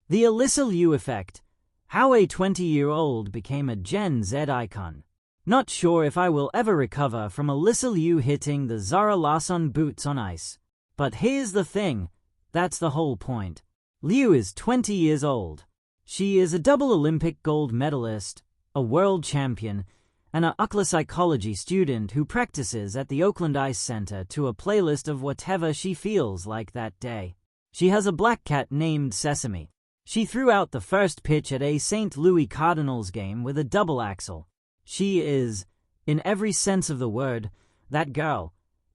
The Alysa Liu effect. How a 20-year-old became a Gen Z icon. Not sure if I will ever recover from Alysa Liu hitting the Zara Larsson boots on ice. But here's the thing, that's the whole point. Liu is 20 years old. She is a double Olympic gold medalist, a world champion, and an ocular psychology student who practices at the Oakland Ice Center to a playlist of whatever she feels like that day. She has a black cat named Sesame. She threw out the first pitch at a St. Louis Cardinals game with a double axel. She is, in every sense of the word, that girl,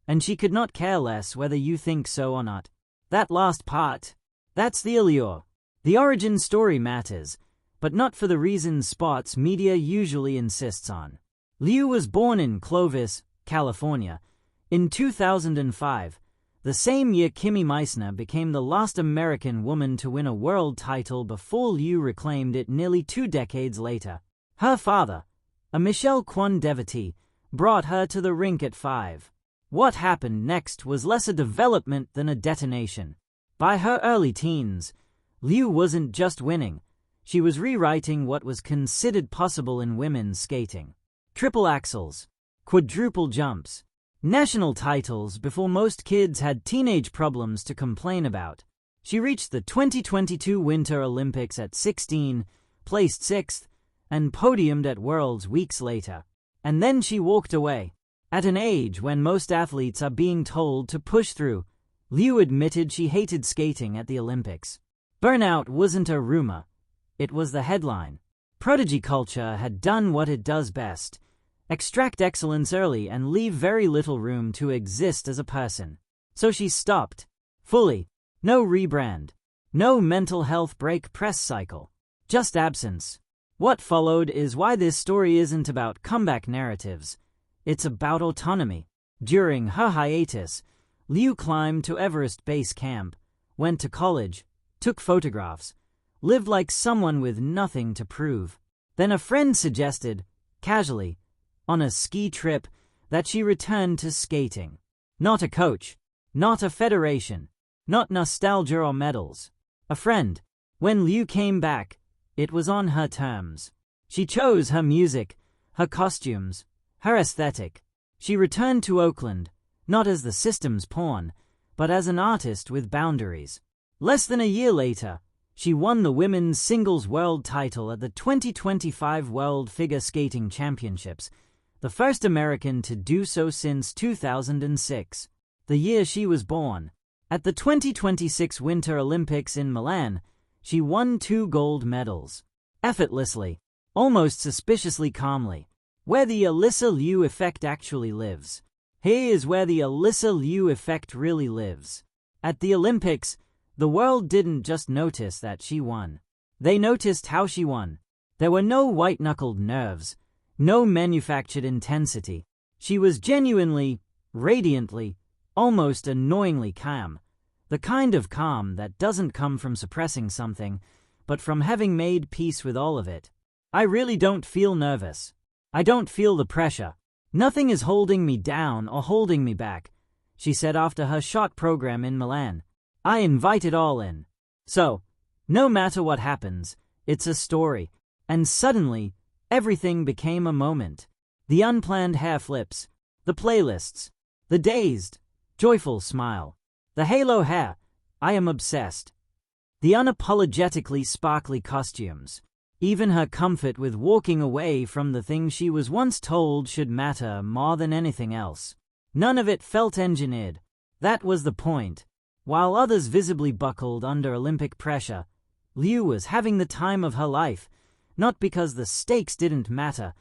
and she could not care less whether you think so or not. That last part, that's the allure. The origin story matters, but not for the reasons sports media usually insists on. Liu was born in Clovis, California, in 2005, the same year Kimi Meissner became the last American woman to win a world title before Liu reclaimed it nearly 2 decades later. Her father, a Michelle Kwan devotee, brought her to the rink at 5. What happened next was less a development than a detonation. By her early teens, Liu wasn't just winning, she was rewriting what was considered possible in women's skating. Triple axels, quadruple jumps, national titles before most kids had teenage problems to complain about. She reached the 2022 Winter Olympics at 16, placed 6th, and podiumed at Worlds weeks later. And then she walked away. At an age when most athletes are being told to push through, Liu admitted she hated skating at the Olympics. Burnout wasn't a rumor, it was the headline. Prodigy culture had done what it does best: extract excellence early and leave very little room to exist as a person. So she stopped. Fully. No rebrand. No mental health break press cycle. Just absence. What followed is why this story isn't about comeback narratives. It's about autonomy. During her hiatus, Liu climbed to Everest Base Camp, went to college, took photographs, lived like someone with nothing to prove. Then a friend suggested, casually, on a ski trip, that she return to skating. Not a coach, not a federation, not nostalgia or medals. A friend. When Liu came back, it was on her terms. She chose her music, her costumes, her aesthetic. She returned to Oakland, not as the system's pawn, but as an artist with boundaries. Less than a year later, she won the women's singles world title at the 2025 World Figure Skating Championships, the first American to do so since 2006, the year she was born. At the 2026 Winter Olympics in Milan, she won 2 gold medals. Effortlessly, almost suspiciously calmly. Where the Alysa Liu effect actually lives. Here is where the Alysa Liu effect really lives. At the Olympics, the world didn't just notice that she won. They noticed how she won. There were no white-knuckled nerves, no manufactured intensity. She was genuinely, radiantly, almost annoyingly calm. The kind of calm that doesn't come from suppressing something, but from having made peace with all of it. I really don't feel nervous. I don't feel the pressure. Nothing is holding me down or holding me back, she said after her shot program in Milan. I invite it all in. So, no matter what happens, it's a story. And suddenly, everything became a moment. The unplanned hair flips, the playlists, the dazed, joyful smile, the halo hair, I am obsessed. The unapologetically sparkly costumes, even her comfort with walking away from the thing she was once told should matter more than anything else. None of it felt engineered. That was the point. While others visibly buckled under Olympic pressure, Liu was having the time of her life, not because the stakes didn't matter,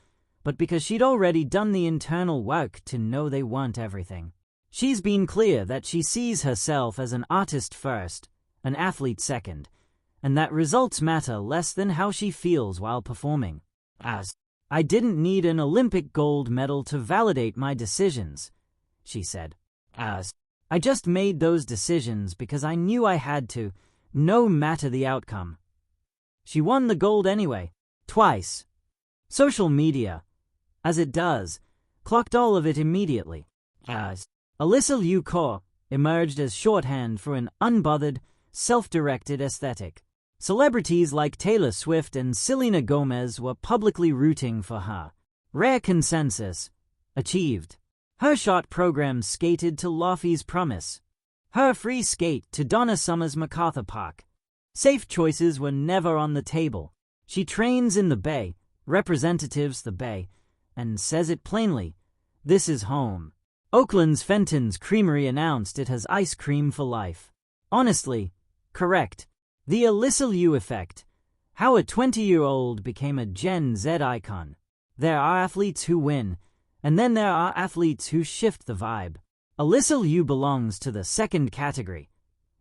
but because she'd already done the internal work to know they weren't everything. She's been clear that she sees herself as an artist first, an athlete second, and that results matter less than how she feels while performing. As I didn't need an Olympic gold medal to validate my decisions, she said. As I just made those decisions because I knew I had to, no matter the outcome. She won the gold anyway, twice. Social media, as it does, clocked all of it immediately. As Alysa Liu emerged as shorthand for an unbothered, self-directed aesthetic. Celebrities like Taylor Swift and Selena Gomez were publicly rooting for her. Rare consensus achieved. Her shot program skated to Laffy's Promise. Her free skate to Donna Summer's MacArthur Park. Safe choices were never on the table. She trains in the Bay, representatives the Bay, and says it plainly, this is home. Oakland's Fenton's Creamery announced it has ice cream for life. Honestly, correct. The Alysa Liu effect. How a 20-year-old became a Gen Z icon. There are athletes who win, and then there are athletes who shift the vibe. Alysa Liu belongs to the second category.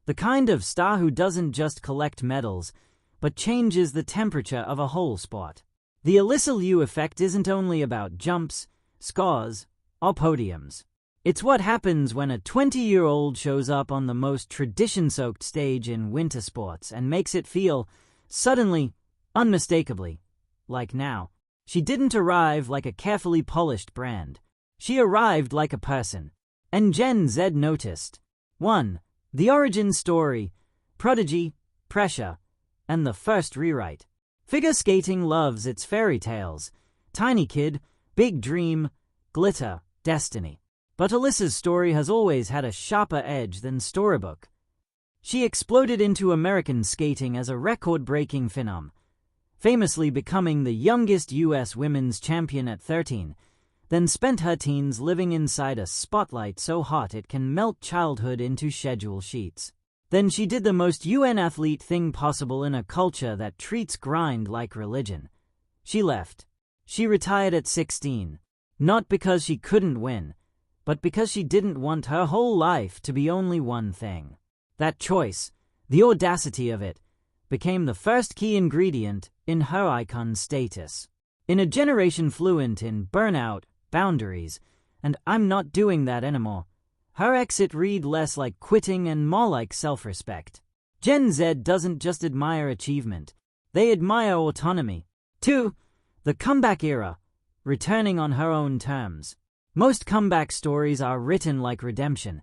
The kind of star who doesn't just collect medals, but changes the temperature of a whole sport. The Alysa Liu effect isn't only about jumps, scores, or podiums. It's what happens when a 20-year-old shows up on the most tradition-soaked stage in winter sports and makes it feel, suddenly, unmistakably, like now. She didn't arrive like a carefully polished brand. She arrived like a person. And Gen Z noticed. 1. The origin story, prodigy, pressure, and the first rewrite. Figure skating loves its fairy tales. Tiny kid, big dream, glitter, destiny. But Alysa's story has always had a sharper edge than storybook. She exploded into American skating as a record-breaking phenom, famously becoming the youngest U.S. women's champion at 13, then spent her teens living inside a spotlight so hot it can melt childhood into schedule sheets. Then she did the most UN athlete thing possible in a culture that treats grind like religion. She left. She retired at 16, not because she couldn't win, but because she didn't want her whole life to be only one thing. That choice, the audacity of it, became the first key ingredient in her icon status. In a generation fluent in burnout, boundaries, and I'm not doing that anymore, her exit read less like quitting and more like self-respect. Gen Z doesn't just admire achievement, they admire autonomy. 2. The comeback era, returning on her own terms. Most comeback stories are written like redemption.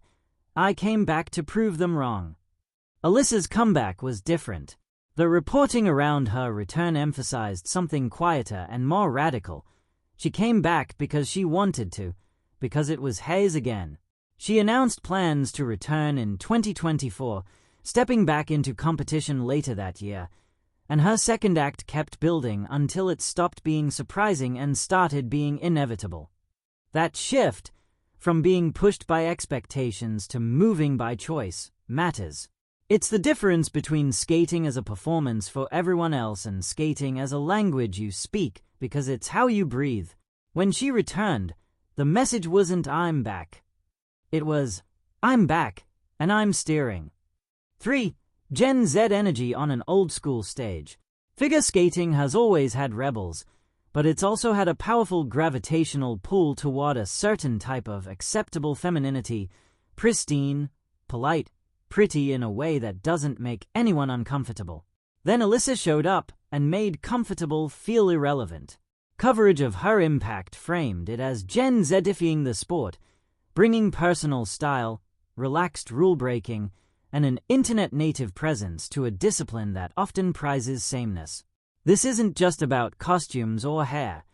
I came back to prove them wrong. Alysa's comeback was different. The reporting around her return emphasized something quieter and more radical. She came back because she wanted to, because it was hers again. She announced plans to return in 2024, stepping back into competition later that year, and her second act kept building until it stopped being surprising and started being inevitable. That shift, from being pushed by expectations to moving by choice, matters. It's the difference between skating as a performance for everyone else and skating as a language you speak because it's how you breathe. When she returned, the message wasn't "I'm back." It was, "I'm back, and I'm steering." 3. Gen Z energy on an old-school stage. Figure skating has always had rebels, but it's also had a powerful gravitational pull toward a certain type of acceptable femininity, pristine, polite, pretty in a way that doesn't make anyone uncomfortable. Then Alysa showed up and made comfortable feel irrelevant. Coverage of her impact framed it as Gen Zifying the sport, bringing personal style, relaxed rule-breaking, and an internet-native presence to a discipline that often prizes sameness. This isn't just about costumes or hair.